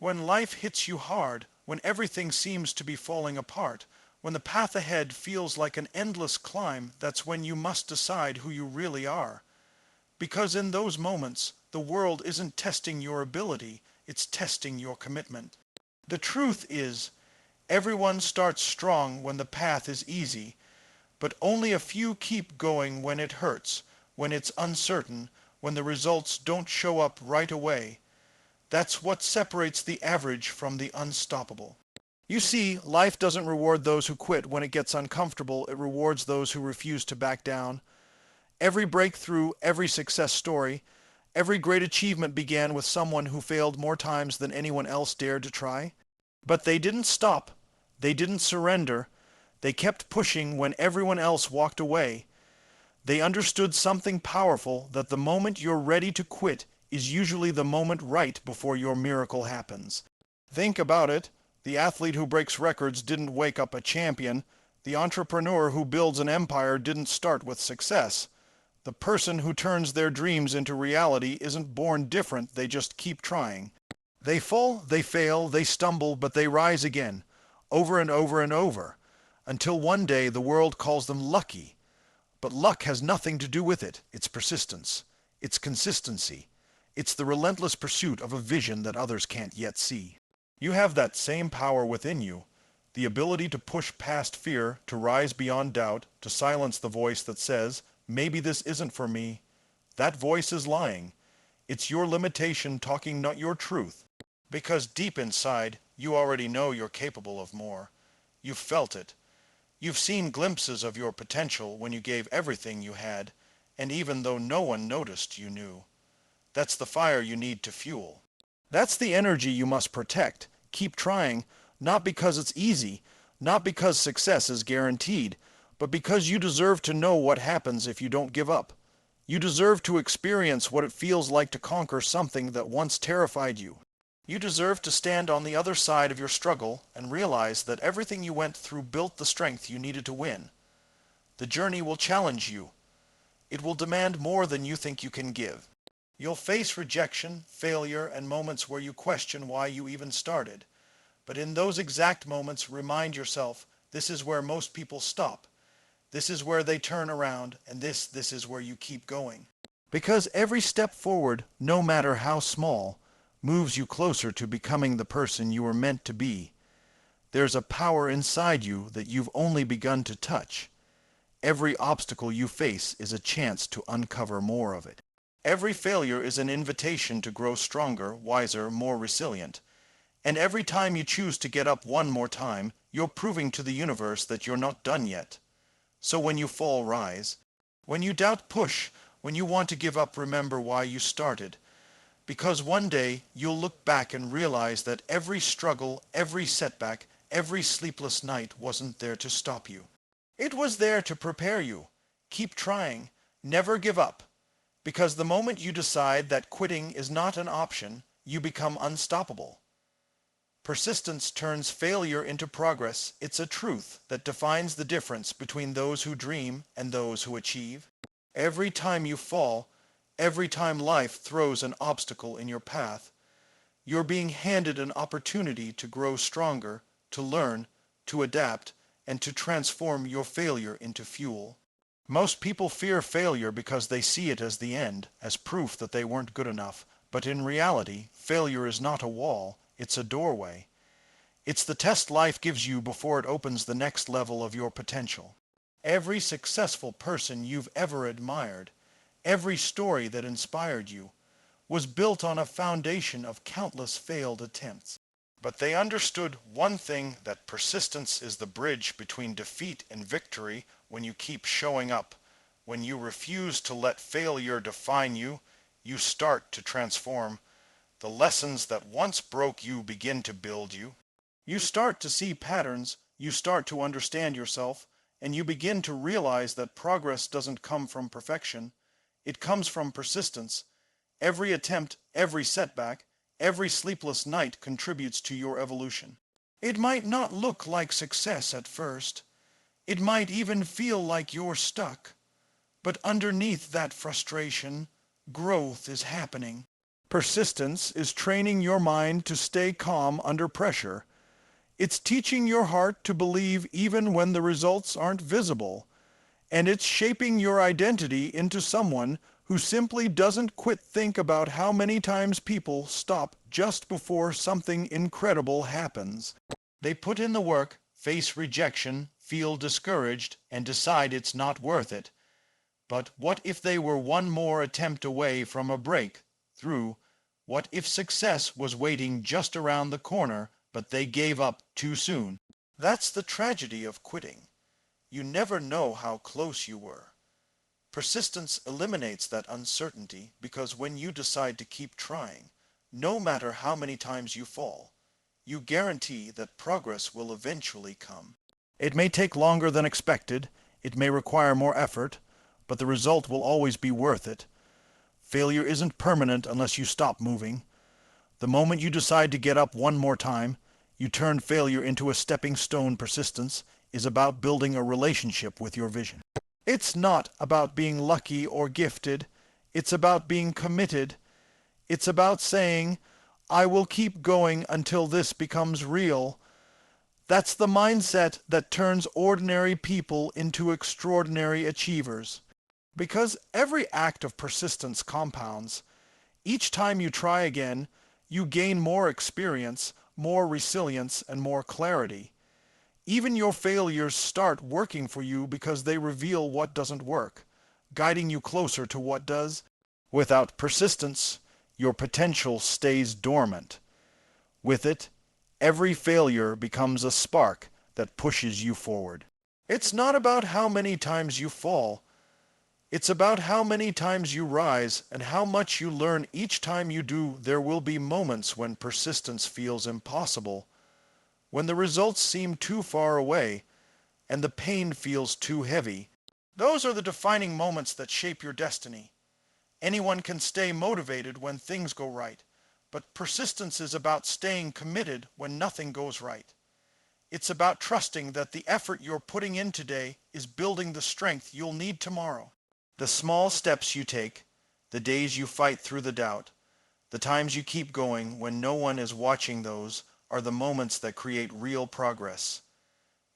When life hits you hard, when everything seems to be falling apart, when the path ahead feels like an endless climb, that's when you must decide who you really are. Because in those moments, the world isn't testing your ability, it's testing your commitment. The truth is, everyone starts strong when the path is easy, but only a few keep going when it hurts, when it's uncertain, when the results don't show up right away. That's what separates the average from the unstoppable. You see, life doesn't reward those who quit when it gets uncomfortable, it rewards those who refuse to back down. Every breakthrough, every success story, every great achievement began with someone who failed more times than anyone else dared to try. But they didn't stop. They didn't surrender. They kept pushing when everyone else walked away. They understood something powerful, that the moment you're ready to quit is usually the moment right before your miracle happens. Think about it. The athlete who breaks records didn't wake up a champion. The entrepreneur who builds an empire didn't start with success. The person who turns their dreams into reality isn't born different, they just keep trying. They fall, they fail, they stumble, but they rise again, over and over and over, until one day the world calls them lucky. But luck has nothing to do with it. It's persistence. It's consistency. It's the relentless pursuit of a vision that others can't yet see. You have that same power within you, the ability to push past fear, to rise beyond doubt, to silence the voice that says, maybe this isn't for me. That voice is lying. It's your limitation talking, not your truth. Because deep inside, you already know you're capable of more. You've felt it. You've seen glimpses of your potential when you gave everything you had, and even though no one noticed, you knew. That's the fire you need to fuel. That's the energy you must protect. Keep trying, not because it's easy, not because success is guaranteed, but because you deserve to know what happens if you don't give up. You deserve to experience what it feels like to conquer something that once terrified you. You deserve to stand on the other side of your struggle and realize that everything you went through built the strength you needed to win. The journey will challenge you. It will demand more than you think you can give. You'll face rejection, failure, and moments where you question why you even started. But in those exact moments, remind yourself, this is where most people stop. This is where they turn around, and this is where you keep going. Because every step forward, no matter how small, moves you closer to becoming the person you were meant to be. There's a power inside you that you've only begun to touch. Every obstacle you face is a chance to uncover more of it. Every failure is an invitation to grow stronger, wiser, more resilient. And every time you choose to get up one more time, you're proving to the universe that you're not done yet. So when you fall, rise. When you doubt, push. When you want to give up, remember why you started. Because one day you'll look back and realize that every struggle, every setback, every sleepless night wasn't there to stop you. It was there to prepare you. Keep trying. Never give up. Because the moment you decide that quitting is not an option, you become unstoppable. Persistence turns failure into progress. It's a truth that defines the difference between those who dream and those who achieve. Every time you fall, every time life throws an obstacle in your path, you're being handed an opportunity to grow stronger, to learn, to adapt, and to transform your failure into fuel. Most people fear failure because they see it as the end, as proof that they weren't good enough. But in reality, failure is not a wall, it's a doorway. It's the test life gives you before it opens the next level of your potential. Every successful person you've ever admired, every story that inspired you, was built on a foundation of countless failed attempts. But they understood one thing, that persistence is the bridge between defeat and victory. When you keep showing up, when you refuse to let failure define you, you start to transform. The lessons that once broke you begin to build you. You start to see patterns, you start to understand yourself, and you begin to realize that progress doesn't come from perfection. It comes from persistence. Every attempt, every setback, every sleepless night contributes to your evolution. It might not look like success at first. It might even feel like you're stuck. But underneath that frustration, growth is happening. Persistence is training your mind to stay calm under pressure. It's teaching your heart to believe even when the results aren't visible. And it's shaping your identity into someone who simply doesn't quit think about how many times people stop just before something incredible happens. They put in the work, face rejection, feel discouraged, and decide it's not worth it. But what if they were one more attempt away from a breakthrough? What if success was waiting just around the corner, but they gave up too soon? That's the tragedy of quitting. You never know how close you were. Persistence eliminates that uncertainty because when you decide to keep trying, no matter how many times you fall, you guarantee that progress will eventually come. It may take longer than expected, it may require more effort, but the result will always be worth it. Failure isn't permanent unless you stop moving. The moment you decide to get up one more time, you turn failure into a stepping stone. Persistence is about building a relationship with your vision. It's not about being lucky or gifted. It's about being committed. It's about saying, I will keep going until this becomes real. That's the mindset that turns ordinary people into extraordinary achievers. Because every act of persistence compounds. Each time you try again, you gain more experience, more resilience, and more clarity. Even your failures start working for you because they reveal what doesn't work, guiding you closer to what does. Without persistence, your potential stays dormant. With it, every failure becomes a spark that pushes you forward. It's not about how many times you fall. It's about how many times you rise and how much you learn each time you do. There will be moments when persistence feels impossible, when the results seem too far away, and the pain feels too heavy. Those are the defining moments that shape your destiny. Anyone can stay motivated when things go right, but persistence is about staying committed when nothing goes right. It's about trusting that the effort you're putting in today is building the strength you'll need tomorrow. The small steps you take, the days you fight through the doubt, the times you keep going when no one is watching, those are the moments that create real progress.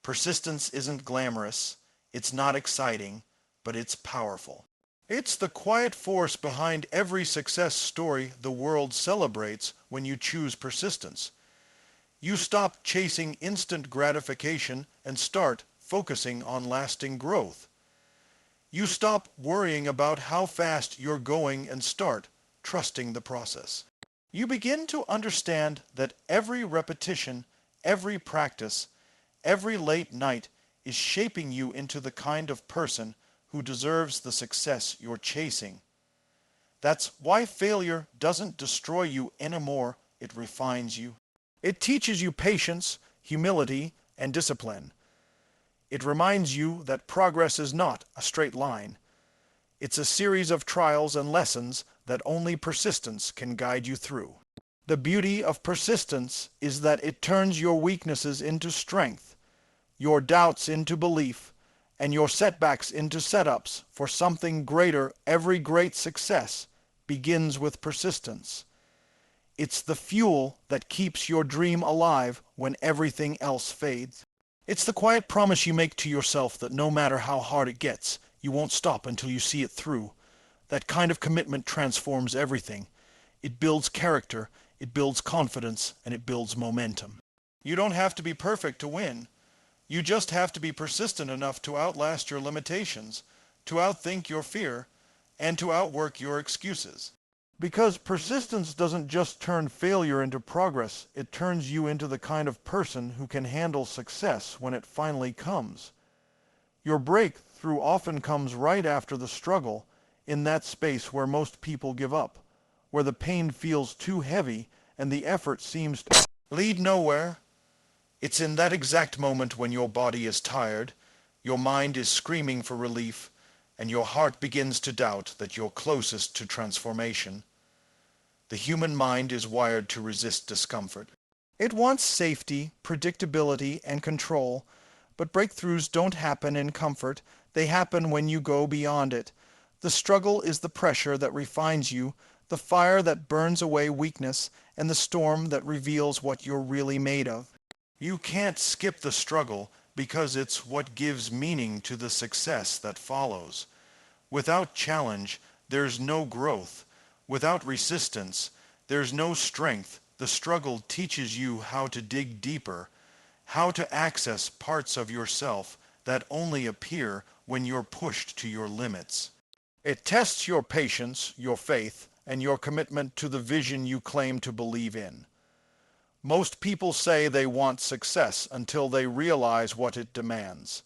Persistence isn't glamorous, it's not exciting, but it's powerful. It's the quiet force behind every success story the world celebrates. When you choose persistence, you stop chasing instant gratification and start focusing on lasting growth. You stop worrying about how fast you're going and start trusting the process. You begin to understand that every repetition, every practice, every late night is shaping you into the kind of person who deserves the success you're chasing. That's why failure doesn't destroy you anymore, it refines you. It teaches you patience, humility, and discipline. It reminds you that progress is not a straight line. It's a series of trials and lessons that only persistence can guide you through. The beauty of persistence is that it turns your weaknesses into strength, your doubts into belief, and your setbacks into setups for something greater. Every great success begins with persistence. It's the fuel that keeps your dream alive when everything else fades. It's the quiet promise you make to yourself that no matter how hard it gets, you won't stop until you see it through. That kind of commitment transforms everything. It builds character, it builds confidence, and it builds momentum. You don't have to be perfect to win. You just have to be persistent enough to outlast your limitations, to outthink your fear, and to outwork your excuses. Because persistence doesn't just turn failure into progress, it turns you into the kind of person who can handle success when it finally comes. Your breakthrough often comes right after the struggle, in that space where most people give up, where the pain feels too heavy and the effort seems to lead nowhere. It's in that exact moment when your body is tired, your mind is screaming for relief, and your heart begins to doubt that you're closest to transformation. The human mind is wired to resist discomfort. It wants safety, predictability, and control, but breakthroughs don't happen in comfort. They happen when you go beyond it. The struggle is the pressure that refines you. the fire that burns away weakness, and the storm that reveals what you're really made of. You can't skip the struggle because it's what gives meaning to the success that follows. Without challenge, there's no growth. Without resistance, there's no strength. The struggle teaches you how to dig deeper, how to access parts of yourself that only appear when you're pushed to your limits. It tests your patience, your faith, and your commitment to the vision you claim to believe in. Most people say they want success until they realize what it demands.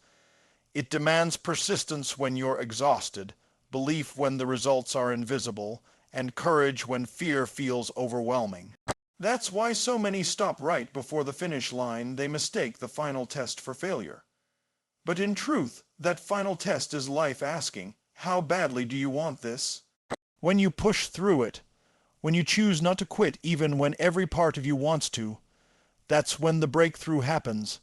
It demands persistence when you're exhausted, belief when the results are invisible, and courage when fear feels overwhelming. That's why so many stop right before the finish line. They mistake the final test for failure. But in truth, that final test is life asking, how badly do you want this? When you push through it, when you choose not to quit even when every part of you wants to, that's when the breakthrough happens.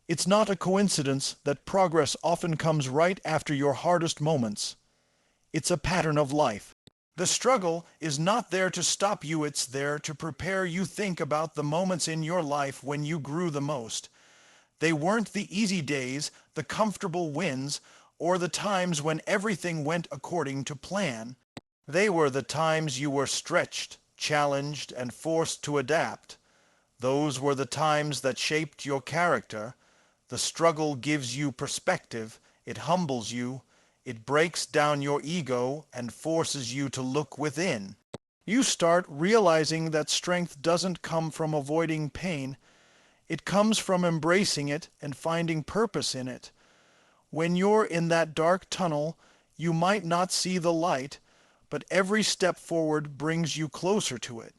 It's not a coincidence that progress often comes right after your hardest moments. It's a pattern of life. The struggle is not there to stop you, it's there to prepare you. Think about the moments in your life when you grew the most. They weren't the easy days, the comfortable wins, or the times when everything went according to plan. They were the times you were stretched, challenged, and forced to adapt. Those were the times that shaped your character. The struggle gives you perspective, it humbles you, it breaks down your ego and forces you to look within. You start realizing that strength doesn't come from avoiding pain. It comes from embracing it and finding purpose in it. When you're in that dark tunnel, you might not see the light, but every step forward brings you closer to it.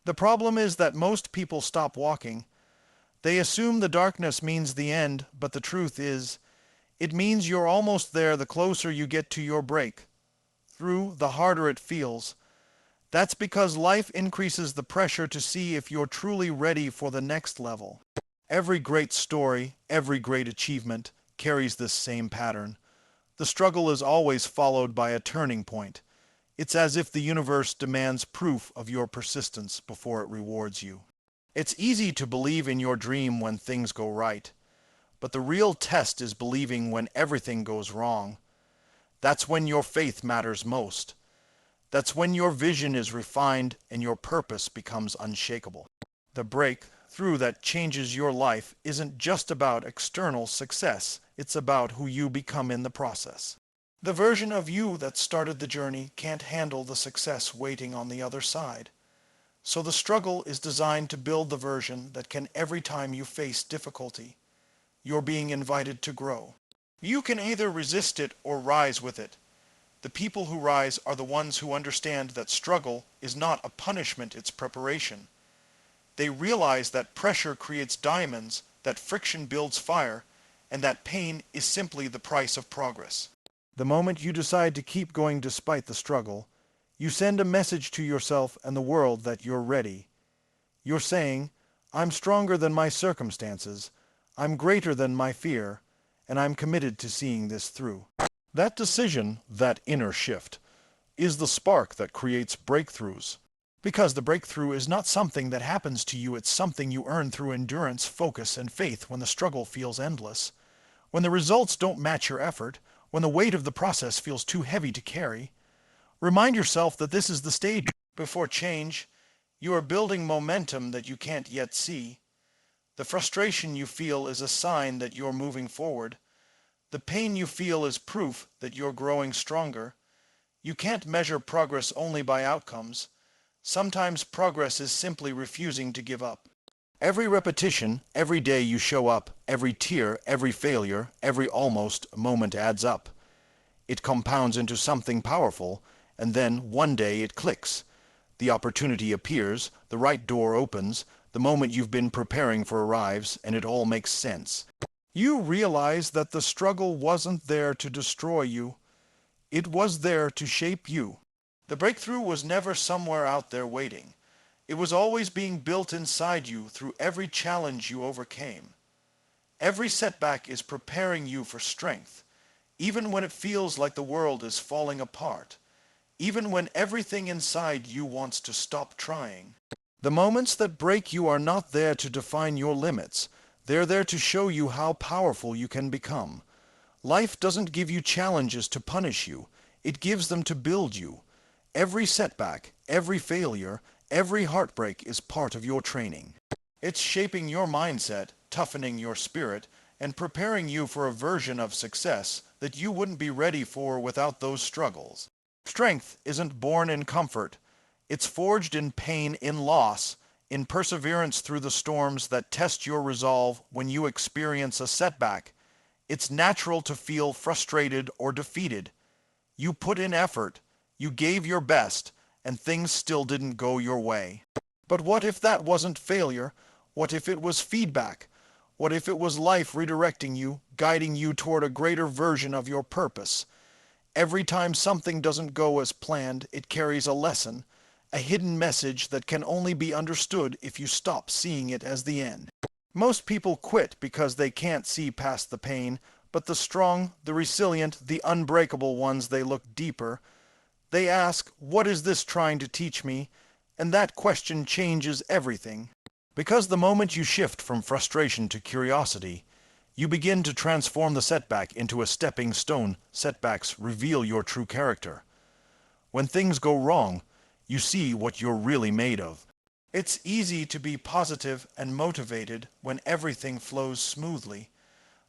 The problem is that most people stop walking. They assume the darkness means the end, but the truth is, it means you're almost there. The closer you get to your breakthrough, the harder it feels. That's because life increases the pressure to see if you're truly ready for the next level. Every great story, every great achievement carries this same pattern. The struggle is always followed by a turning point. It's as if the universe demands proof of your persistence before it rewards you. It's easy to believe in your dream when things go right, but the real test is believing when everything goes wrong. That's when your faith matters most. That's when your vision is refined and your purpose becomes unshakable. The breakthrough that changes your life isn't just about external success, it's about who you become in the process. The version of you that started the journey can't handle the success waiting on the other side. So the struggle is designed to build the version that can, every time you face difficulty, you're being invited to grow. You can either resist it or rise with it. The people who rise are the ones who understand that struggle is not a punishment, it's preparation. They realize that pressure creates diamonds, that friction builds fire, and that pain is simply the price of progress. The moment you decide to keep going despite the struggle, you send a message to yourself and the world that you're ready. You're saying, I'm stronger than my circumstances, I'm greater than my fear, and I'm committed to seeing this through. That decision, that inner shift, is the spark that creates breakthroughs. Because the breakthrough is not something that happens to you, it's something you earn through endurance, focus, and faith when the struggle feels endless. When the results don't match your effort, when the weight of the process feels too heavy to carry, remind yourself that this is the stage before change. You are building momentum that you can't yet see. The frustration you feel is a sign that you're moving forward. The pain you feel is proof that you're growing stronger. You can't measure progress only by outcomes. Sometimes progress is simply refusing to give up. Every repetition, every day you show up, every tear, every failure, every almost moment adds up. It compounds into something powerful, and then one day it clicks. The opportunity appears, the right door opens, the moment you've been preparing for arrives, and it all makes sense. You realize that the struggle wasn't there to destroy you. It was there to shape you. The breakthrough was never somewhere out there waiting. It was always being built inside you through every challenge you overcame. Every setback is preparing you for strength, even when it feels like the world is falling apart. even when everything inside you wants to stop trying. The moments that break you are not there to define your limits. They're there to show you how powerful you can become. Life doesn't give you challenges to punish you. It gives them to build you. Every setback, every failure, every heartbreak is part of your training. It's shaping your mindset, toughening your spirit, and preparing you for a version of success that you wouldn't be ready for without those struggles. Strength isn't born in comfort. It's forged in pain, in loss, in perseverance through the storms that test your resolve when you experience a setback. It's natural to feel frustrated or defeated. You put in effort, you gave your best, and things still didn't go your way. But what if that wasn't failure? What if it was feedback? What if it was life redirecting you, guiding you toward a greater version of your purpose? Every time something doesn't go as planned, it carries a lesson, a hidden message that can only be understood if you stop seeing it as the end. Most people quit because they can't see past the pain, but the strong, the resilient, the unbreakable ones, they look deeper. They ask, what is this trying to teach me? And that question changes everything. Because the moment you shift from frustration to curiosity, you begin to transform the setback into a stepping stone. Setbacks reveal your true character. When things go wrong, you see what you're really made of. It's easy to be positive and motivated when everything flows smoothly,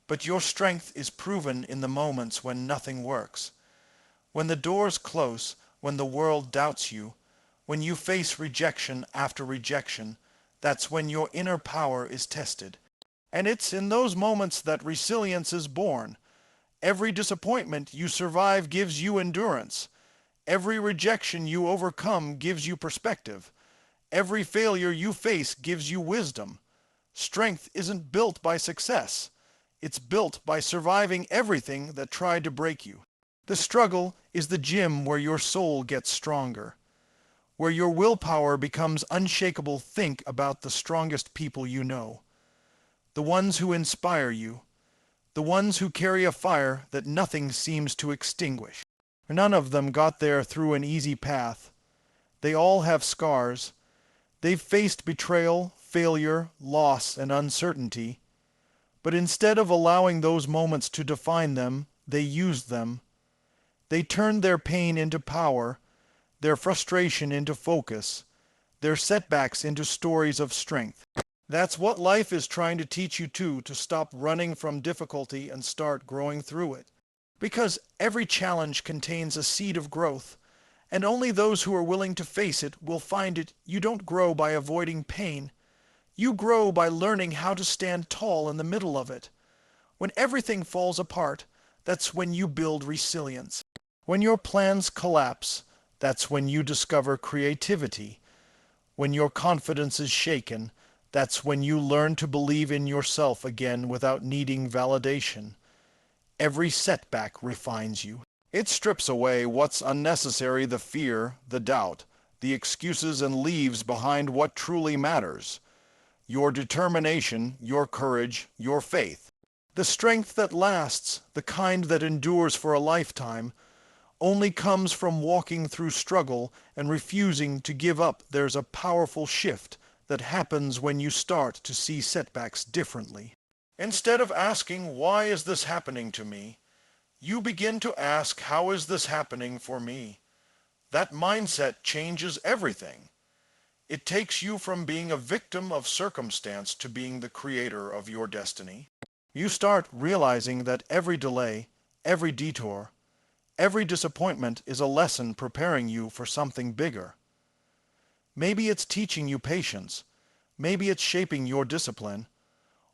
but your strength is proven in the moments when nothing works. When the doors close, when the world doubts you, when you face rejection after rejection, that's when your inner power is tested. And it's in those moments that resilience is born. Every disappointment you survive gives you endurance. Every rejection you overcome gives you perspective. Every failure you face gives you wisdom. Strength isn't built by success. It's built by surviving everything that tried to break you. The struggle is the gym where your soul gets stronger, where your willpower becomes unshakable. Think about the strongest people you know, the ones who inspire you, the ones who carry a fire that nothing seems to extinguish. None of them got there through an easy path. They all have scars. They've faced betrayal, failure, loss, and uncertainty. But instead of allowing those moments to define them, they used them. They turned their pain into power, their frustration into focus, their setbacks into stories of strength. That's what life is trying to teach you too, to stop running from difficulty and start growing through it. Because every challenge contains a seed of growth, and only those who are willing to face it will find it. You don't grow by avoiding pain. You grow by learning how to stand tall in the middle of it. When everything falls apart, that's when you build resilience. When your plans collapse, that's when you discover creativity. When your confidence is shaken, that's when you learn to believe in yourself again without needing validation. Every setback refines you. It strips away what's unnecessary, the fear, the doubt, the excuses, and leaves behind what truly matters. Your determination, your courage, your faith. The strength that lasts, the kind that endures for a lifetime, only comes from walking through struggle and refusing to give up. There's a powerful shift that happens when you start to see setbacks differently. Instead of asking, why is this happening to me? You begin to ask, how is this happening for me? That mindset changes everything. It takes you from being a victim of circumstance to being the creator of your destiny. You start realizing that every delay, every detour, every disappointment is a lesson preparing you for something bigger. Maybe it's teaching you patience, maybe it's shaping your discipline,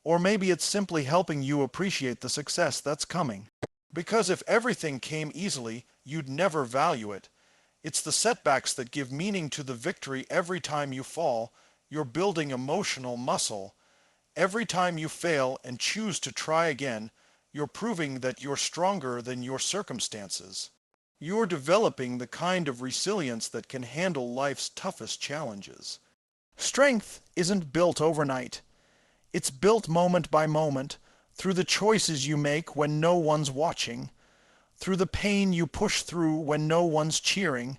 or maybe it's simply helping you appreciate the success that's coming. Because if everything came easily, you'd never value it. It's the setbacks that give meaning to the victory. Every time you fall, you're building emotional muscle. Every time you fail and choose to try again, you're proving that you're stronger than your circumstances. You're developing the kind of resilience that can handle life's toughest challenges. Strength isn't built overnight. It's built moment by moment, through the choices you make when no one's watching, through the pain you push through when no one's cheering,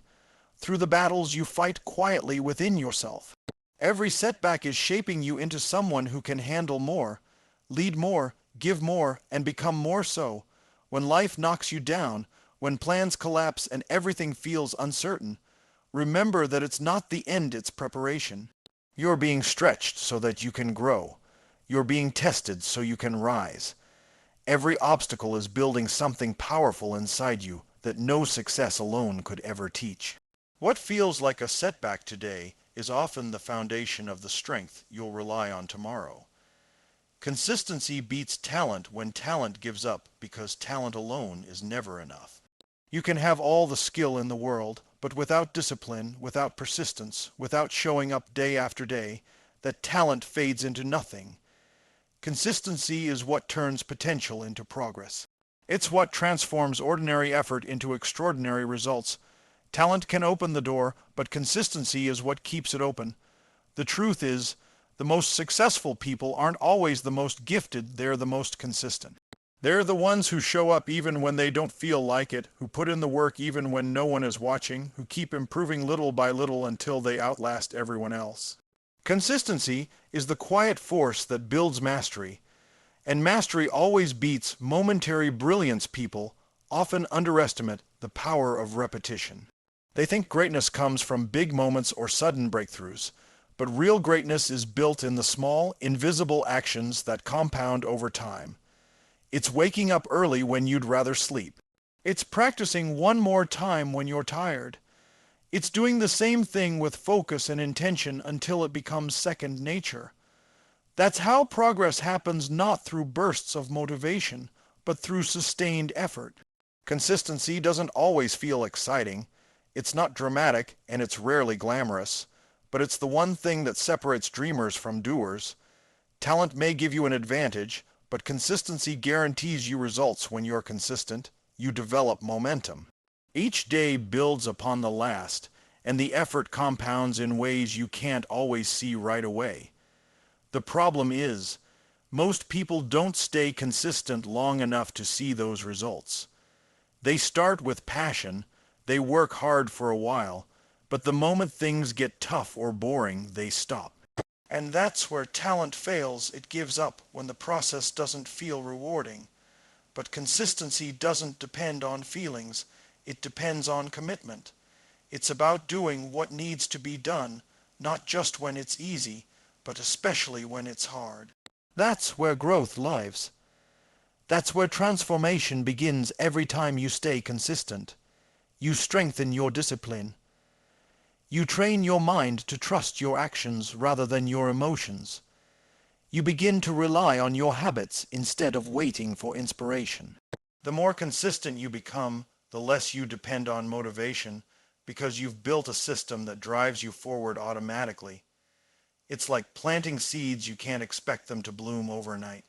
through the battles you fight quietly within yourself. Every setback is shaping you into someone who can handle more, lead more, give more, and become more so. When life knocks you down, when plans collapse and everything feels uncertain, remember that it's not the end, it's preparation. You're being stretched so that you can grow. You're being tested so you can rise. Every obstacle is building something powerful inside you that no success alone could ever teach. What feels like a setback today is often the foundation of the strength you'll rely on tomorrow. Consistency beats talent when talent gives up because talent alone is never enough. You can have all the skill in the world, but without discipline, without persistence, without showing up day after day, that talent fades into nothing. Consistency is what turns potential into progress. It's what transforms ordinary effort into extraordinary results. Talent can open the door, but consistency is what keeps it open. The truth is, the most successful people aren't always the most gifted, they're the most consistent. They're the ones who show up even when they don't feel like it, who put in the work even when no one is watching, who keep improving little by little until they outlast everyone else. Consistency is the quiet force that builds mastery, and mastery always beats momentary brilliance. People often underestimate the power of repetition. They think greatness comes from big moments or sudden breakthroughs, but real greatness is built in the small, invisible actions that compound over time. It's waking up early when you'd rather sleep. It's practicing one more time when you're tired. It's doing the same thing with focus and intention until it becomes second nature. That's how progress happens, not through bursts of motivation, but through sustained effort. Consistency doesn't always feel exciting. It's not dramatic, and it's rarely glamorous, but it's the one thing that separates dreamers from doers. Talent may give you an advantage, but consistency guarantees you results. When you're consistent, you develop momentum. Each day builds upon the last, and the effort compounds in ways you can't always see right away. The problem is, most people don't stay consistent long enough to see those results. They start with passion, they work hard for a while, but the moment things get tough or boring, they stop. And that's where talent fails. It gives up when the process doesn't feel rewarding. But consistency doesn't depend on feelings. It depends on commitment. It's about doing what needs to be done, not just when it's easy, but especially when it's hard. That's where growth lives. That's where transformation begins every time you stay consistent. You strengthen your discipline. You train your mind to trust your actions rather than your emotions. You begin to rely on your habits instead of waiting for inspiration. The more consistent you become, the less you depend on motivation, because you've built a system that drives you forward automatically. It's like planting seeds. You can't expect them to bloom overnight.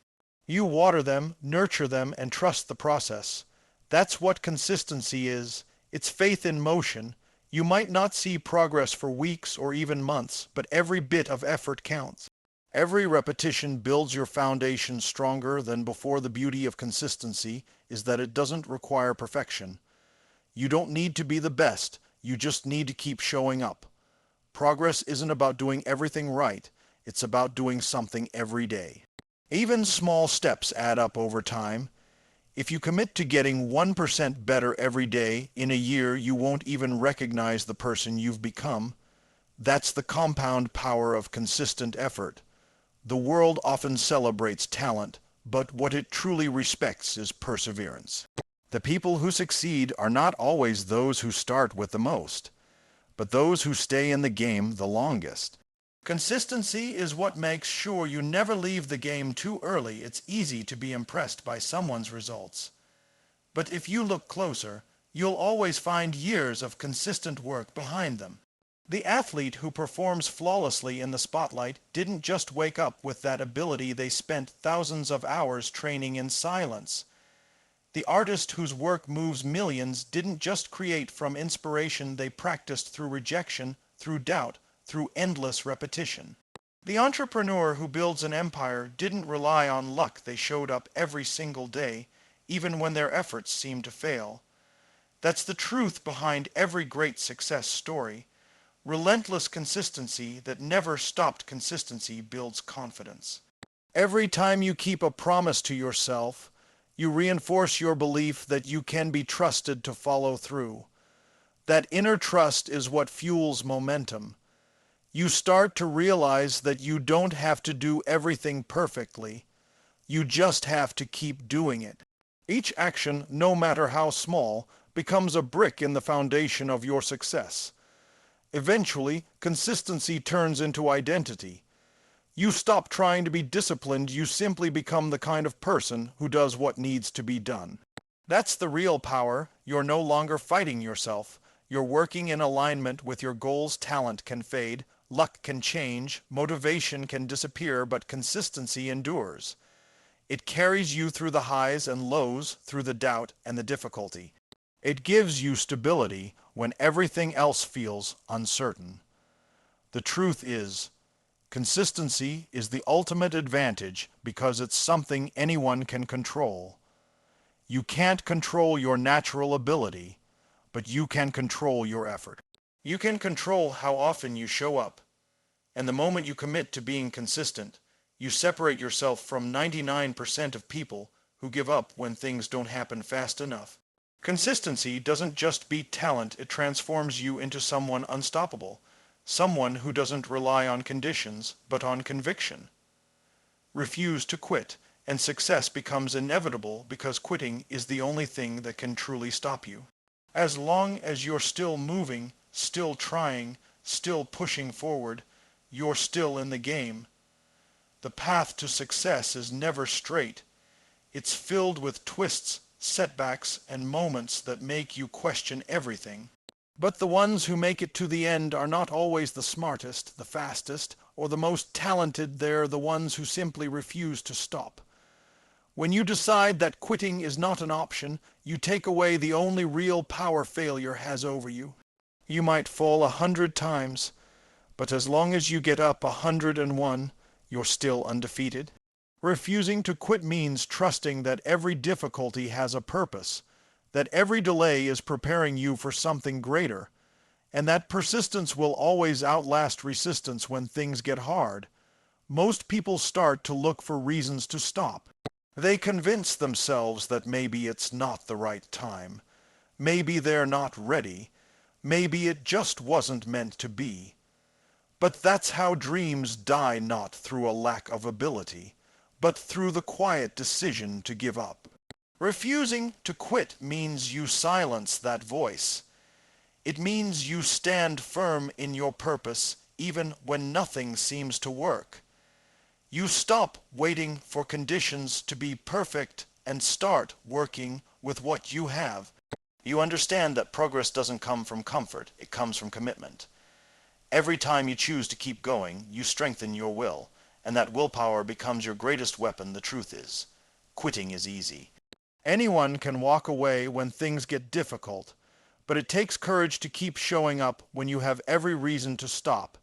You water them, nurture them, and trust the process. That's what consistency is. It's faith in motion. You might not see progress for weeks or even months, but every bit of effort counts. Every repetition builds your foundation stronger than before. The beauty of consistency is that it doesn't require perfection. You don't need to be the best, you just need to keep showing up. Progress isn't about doing everything right, it's about doing something every day. Even small steps add up over time. If you commit to getting 1% better every day, in a year you won't even recognize the person you've become. That's the compound power of consistent effort. The world often celebrates talent, but what it truly respects is perseverance. The people who succeed are not always those who start with the most, but those who stay in the game the longest. Consistency is what makes sure you never leave the game too early. It's easy to be impressed by someone's results, but if you look closer, you'll always find years of consistent work behind them. The athlete who performs flawlessly in the spotlight didn't just wake up with that ability. They spent thousands of hours training in silence. The artist whose work moves millions didn't just create from inspiration. They practiced through rejection, through doubt, through endless repetition. The entrepreneur who builds an empire didn't rely on luck. They showed up every single day, even when their efforts seemed to fail. That's the truth behind every great success story. Relentless consistency that never stopped consistency builds confidence. Every time you keep a promise to yourself, you reinforce your belief that you can be trusted to follow through. That inner trust is what fuels momentum. You start to realize that you don't have to do everything perfectly. You just have to keep doing it. Each action, no matter how small, becomes a brick in the foundation of your success. Eventually, consistency turns into identity. You stop trying to be disciplined, you simply become the kind of person who does what needs to be done. That's the real power. You're no longer fighting yourself. You're working in alignment with your goals. Talent can fade, luck can change, motivation can disappear, but consistency endures. It carries you through the highs and lows, through the doubt and the difficulty. It gives you stability when everything else feels uncertain. The truth is, consistency is the ultimate advantage because it's something anyone can control. You can't control your natural ability, but you can control your effort. You can control how often you show up, and the moment you commit to being consistent, you separate yourself from 99% of people who give up when things don't happen fast enough. Consistency doesn't just beat talent, it transforms you into someone unstoppable, someone who doesn't rely on conditions, but on conviction. Refuse to quit, and success becomes inevitable because quitting is the only thing that can truly stop you. As long as you're still moving, still trying, still pushing forward, you're still in the game. The path to success is never straight. It's filled with twists, setbacks, and moments that make you question everything. But the ones who make it to the end are not always the smartest, the fastest, or the most talented. They're the ones who simply refuse to stop. When you decide that quitting is not an option, you take away the only real power failure has over you. You might fall 100 times, but as long as you get up 101, you're still undefeated. Refusing to quit means trusting that every difficulty has a purpose, that every delay is preparing you for something greater, and that persistence will always outlast resistance when things get hard. Most people start to look for reasons to stop. They convince themselves that maybe it's not the right time, maybe they're not ready, maybe it just wasn't meant to be. But that's how dreams die, not through a lack of ability, but through the quiet decision to give up. Refusing to quit means you silence that voice. It means you stand firm in your purpose even when nothing seems to work. You stop waiting for conditions to be perfect and start working with what you have. You understand that progress doesn't come from comfort, it comes from commitment. Every time you choose to keep going, you strengthen your will, and that willpower becomes your greatest weapon. The truth is, quitting is easy. Anyone can walk away when things get difficult, but it takes courage to keep showing up when you have every reason to stop.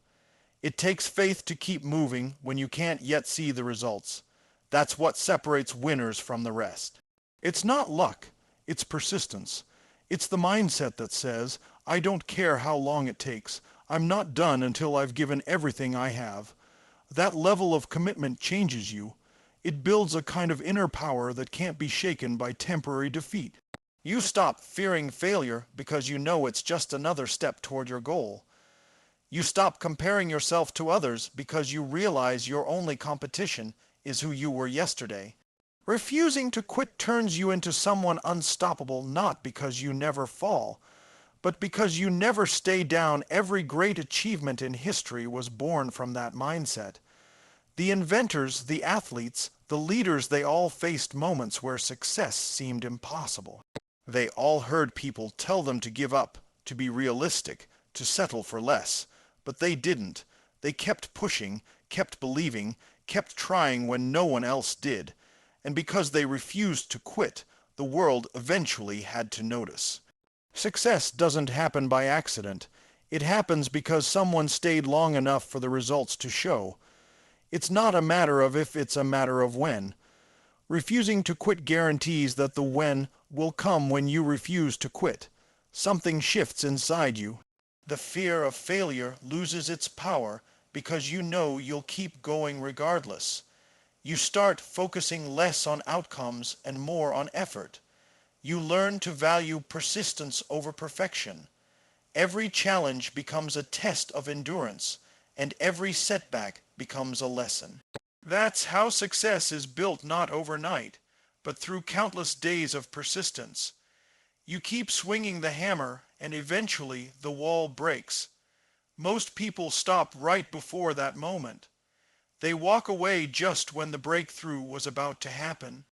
It takes faith to keep moving when you can't yet see the results. That's what separates winners from the rest. It's not luck, it's persistence. It's the mindset that says, I don't care how long it takes. I'm not done until I've given everything I have. That level of commitment changes you. It builds a kind of inner power that can't be shaken by temporary defeat. You stop fearing failure because you know it's just another step toward your goal. You stop comparing yourself to others because you realize your only competition is who you were yesterday. Refusing to quit turns you into someone unstoppable, not because you never fall, but because you never stay down. Every great achievement in history was born from that mindset. The inventors, the athletes, the leaders, they all faced moments where success seemed impossible. They all heard people tell them to give up, to be realistic, to settle for less. But they didn't. They kept pushing, kept believing, kept trying when no one else did. And because they refused to quit, the world eventually had to notice. Success doesn't happen by accident. It happens because someone stayed long enough for the results to show. It's not a matter of if, it's a matter of when. Refusing to quit guarantees that the when will come when you refuse to quit. Something shifts inside you. The fear of failure loses its power because you know you'll keep going regardless. You start focusing less on outcomes and more on effort. You learn to value persistence over perfection. Every challenge becomes a test of endurance, and every setback becomes a lesson. That's how success is built, not overnight, but through countless days of persistence. You keep swinging the hammer, and eventually the wall breaks. Most people stop right before that moment. They walk away just when the breakthrough was about to happen.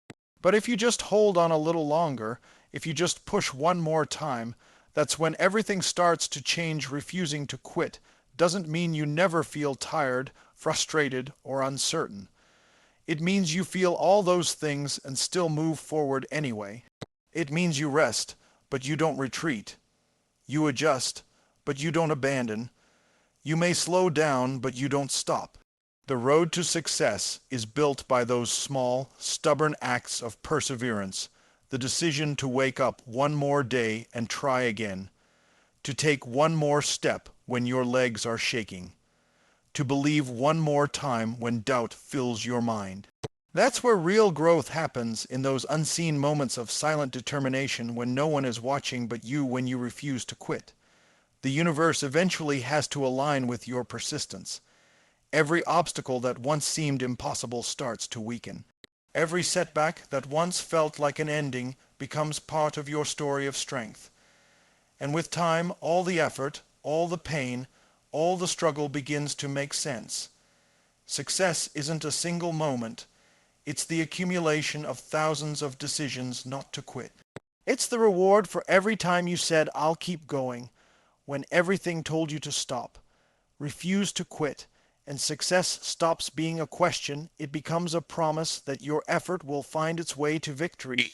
But if you just hold on a little longer, if you just push one more time, that's when everything starts to change. Refusing to quit doesn't mean you never feel tired, frustrated, or uncertain. It means you feel all those things and still move forward anyway. It means you rest, but you don't retreat. You adjust, but you don't abandon. You may slow down, but you don't stop. The road to success is built by those small, stubborn acts of perseverance, the decision to wake up one more day and try again, to take one more step when your legs are shaking, to believe one more time when doubt fills your mind. That's where real growth happens, in those unseen moments of silent determination when no one is watching but you, when you refuse to quit. The universe eventually has to align with your persistence. Every obstacle that once seemed impossible starts to weaken. Every setback that once felt like an ending becomes part of your story of strength. And with time, all the effort, all the pain, all the struggle begins to make sense. Success isn't a single moment. It's the accumulation of thousands of decisions not to quit. It's the reward for every time you said, "I'll keep going," when everything told you to stop. Refuse to quit, and success stops being a question. It becomes a promise that your effort will find its way to victory.